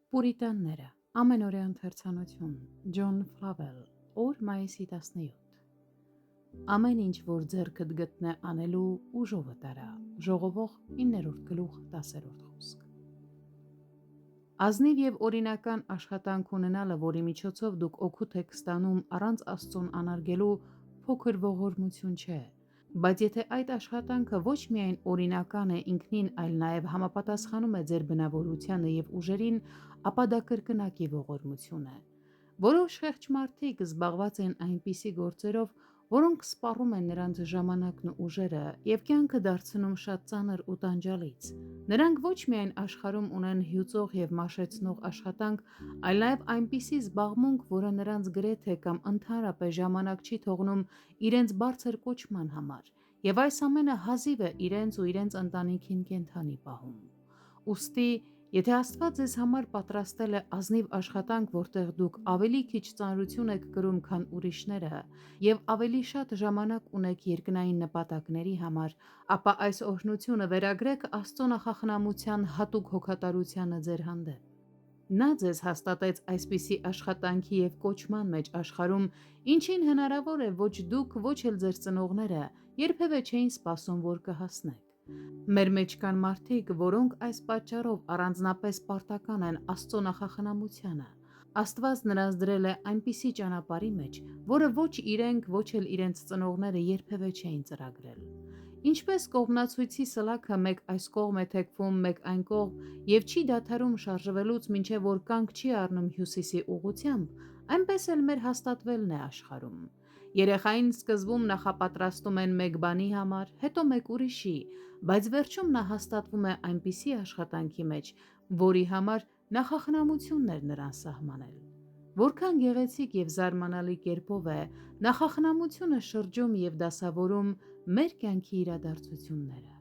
Պուրիտանները, ամենօրյա ընթերցանություն, Ջոն Ֆլավել, օր մայիսի 17։ Ամեն ինչ, որ ձեռքդ գտնե անելու, ուժովը տարա, ժողովող 9-րդ գլուխ 10-րդ խոսք։ Ազնիվ և օրինական աշխատանք ունենալը, որի միջոցով դուք օգուտ եք ստանում առանց Աստծուն անարգելու, փոքր ողորմություն չէ, բայց եթե այդ աշխատանքը ոչ միայն օրինական է ինքնին, այլ նաև համապատասխանում է ձեր բնավորությանը և ուժերին, ապա դա կրկնակի ողորմություն է։ Որոշ խեղճ մարդիկ զբաղված են այնպիսի գործերով, որոնք սպառում են նրանց ժամանակն ու ուժերը և կյանքը դարձնում շատ ծանր ու տանջալից։ Նրանք ոչ միայն աշխարհում ունեն հյուծող և մաշեցնող աշխատանք, այլ նաև այնպիսի զբաղմունք, որը նրանց գրեթե կամ ընդհանրապես ժամանակ չի թողնում իրենց բարձր կոչման համար, և այս ամենը հազիվ է իրենց ու իրենց ընտանիքին կենդանի պահում։ Ուստի, եթե Աստված ձեզ համար պատրաստել է ազնիվ աշխատանք, որտեղ դուք ավելի քիչ ծանրություն եք կրում, քան ուրիշները, և ավելի շատ ժամանակ ունեք երկնային նպատակների համար, ապա այս օրհնությունը վերագրեք Աստծո նախախնամության հատուկ հոգատարությանը ձեր հանդեպ։ Նա ձեզ հաստատեց այսպիսի աշխատանքի և կոչման մեջ աշխարհում, ինչին հնարավոր է ոչ դուք, ոչ էլ ձեր ծնողները երբևէ չէին սպասում, որ կհասնեք։ Մեր մեջ կան մարդիկ, որոնք այս պատճառով առանձնապես պարտական են Աստծո նախախնամությանը։ Աստված նրանց դրել է այնպիսի ճանապարհի մեջ, որը ոչ իրենք, ոչ էլ իրենց ծնողները երբևէ չէին ծրագրել։ Ինչպես կողմնացույցի սլաքը մեկ այս կողմ է թեքվում, մեկ այն կողմ և չի դադարում շարժվելուց, մինչև որ կանգ չի առնում հյուսիսի ուղղությամբ, այնպես էլ մեր հաստատվելն է աշխարհում։ Երեխային սկզբում նախապատրաստում են մեկ բանի համար, հետո մեկ ուրիշի, բայց վերջում նա հաստատվում է այնպիսի աշխատանքի մեջ, որի համար նախախնամությունն էր նրան սահմանել։ Որքան գեղեցիկ և զարմանալի կերպով է նախախնամությունը շրջում և դասավորում մեր կյանքի իրադարձությունները։